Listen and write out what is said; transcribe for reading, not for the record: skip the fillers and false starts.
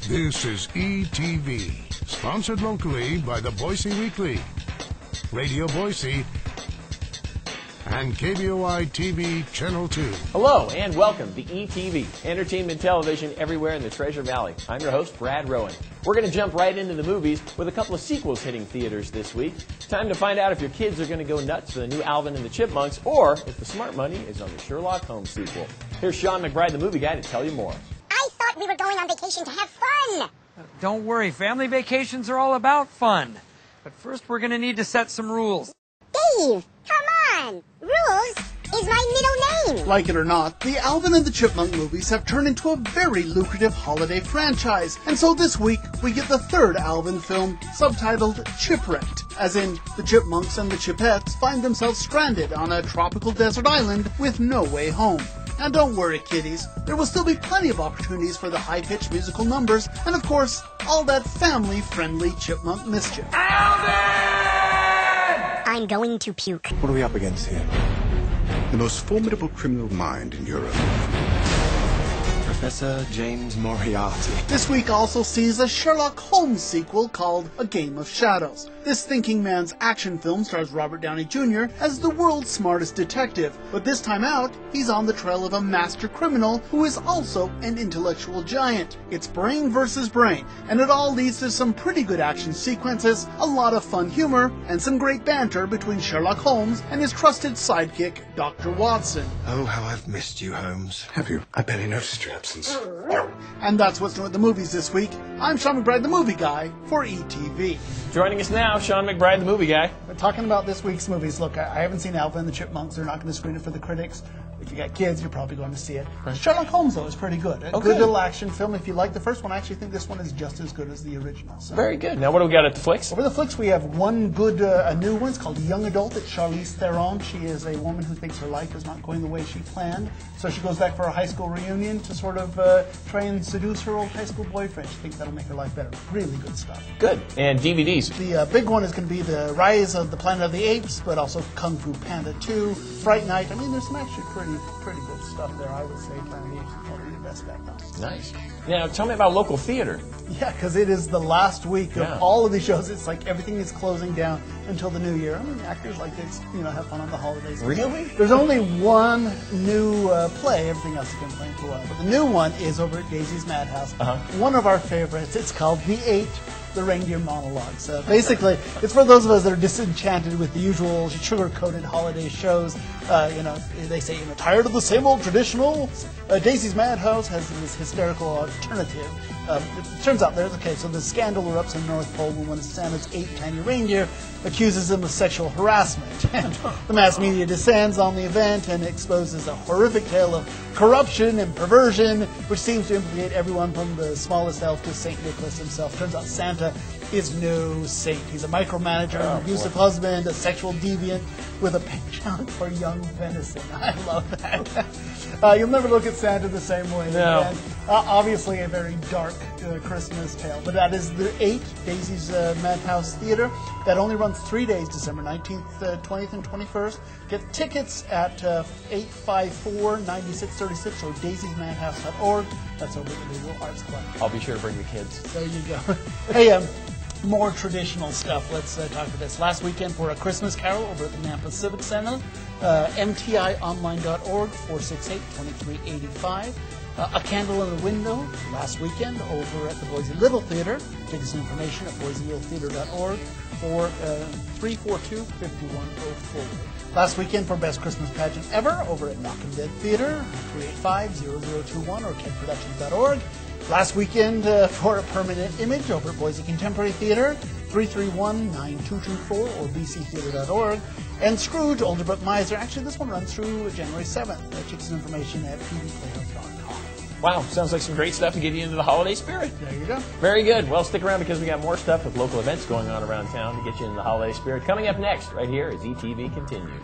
This is ETV, sponsored locally by the Boise Weekly, Radio Boise, and KBOI TV Channel 2. Hello and welcome to ETV, entertainment television everywhere in the Treasure Valley. I'm your host, Brad Rowan. We're going to jump right into the movies with a couple of sequels hitting theaters this week. Time to find out if your kids are going to go nuts for the new Alvin and the Chipmunks or if the smart money is on the Sherlock Holmes sequel. Here's Sean McBride, the movie guy, to tell you more. I thought we were going on vacation to have fun. Don't worry, family vacations are all about fun. But first we're going to need to set some rules. Dave, come on. Rules is my middle name. Like it or not, the Alvin and the Chipmunk movies have turned into a very lucrative holiday franchise. And so this week, we get the third Alvin film, subtitled Chipwrecked, as in the Chipmunks and the Chipettes find themselves stranded on a tropical desert island with no way home. Now don't worry, kiddies, there will still be plenty of opportunities for the high-pitched musical numbers, and of course, all that family-friendly chipmunk mischief. I'm going to puke. What are we up against here? The most formidable criminal mind in Europe. Professor James Moriarty. This week also sees a Sherlock Holmes sequel called A Game of Shadows. This thinking man's action film stars Robert Downey Jr. as the world's smartest detective, but this time out, he's on the trail of a master criminal who is also an intellectual giant. It's brain versus brain, and it all leads to some pretty good action sequences, a lot of fun humor, and some great banter between Sherlock Holmes and his trusted sidekick, Dr. Watson. Oh, how I've missed you, Holmes. Have you? I barely noticed your absence. And that's what's new at the movies this week. I'm Sean McBride, the movie guy, for ETV. Joining us now, Sean McBride, the movie guy. We're talking about this week's movies. Look, I haven't seen Alvin and the Chipmunks. They're not going to screen it for the critics. If you got kids, you're probably going to see it. Right. Sherlock Holmes, though, is pretty good. A good little action film. If you like the first one, I actually think this one is just as good as the original. So. Very good. Now, what do we got at the flicks? Over the flicks, we have one good, a new one. It's called Young Adult. It's Charlize Theron. She is a woman who thinks her life is not going the way she planned. So she goes back for a high school reunion to sort of try and seduce her old high school boyfriend. She thinks that'll make her life better. Really good stuff. Good. And DVDs? The big one is going to be The Rise of the Planet of the Apes, but also Kung Fu Panda 2, Fright Night. I mean, there's some actually pretty good stuff there. I would say Planet of the Apes is probably the best bet now. Nice. Now, tell me about local theater. Yeah, because it is the last week of all of these shows. It's like everything is closing down until the new year. I mean, actors like this, have fun on the holidays. Really? There's only one new play. Everything else has been playing for a while. But the new one is over at Daisy's Madhouse. One of our favorites. It's called The Eight, the Reindeer Monologue. So basically, it's for those of us that are disenchanted with the usual sugar-coated holiday shows. They say, tired of the same old traditional? Daisy's Madhouse has this hysterical alternative. It turns out so the scandal erupts in the North Pole when one of Santa's 8 tiny reindeer accuses him of sexual harassment. And the mass media descends on the event and exposes a horrific tale of corruption and perversion, which seems to implicate everyone from the smallest elf to St. Nicholas himself. Turns out Santa is no saint. He's a micromanager, an abusive husband, a sexual deviant with a penchant for young venison. I love that. You'll never look at Santa the same way again. Obviously a very dark Christmas tale, but that is The Eight, Daisy's Madhouse Theater. That only runs 3 days, December 19th, 20th, and 21st. Get tickets at 854-9636 or daisysmadhouse.org. That's over at the Visual Arts Club. I'll be sure to bring the kids. There you go. Hey, more traditional stuff. Let's talk about this. Last weekend for A Christmas Carol over at the Nampa Civic Center, mtionline.org, 468-2385. A Candle in the Window last weekend over at the Boise Little Theater. Tickets and information at boiselittheater.org or 342-5104. Last weekend for Best Christmas Pageant Ever over at Knock 'em Dead Theater, 385-0021 or kidproductions.org. Last weekend for A Permanent Image over at Boise Contemporary Theater, 331-9224 or bctheater.org. And Scrooge, Olderbrook Miser. Actually, this one runs through January 7th. Tickets and information at pdplayers.com. Wow, sounds like some great stuff to get you into the holiday spirit. There you go. Very good. Well, stick around because we got more stuff with local events going on around town to get you into the holiday spirit. Coming up next, right here, as ETV continues.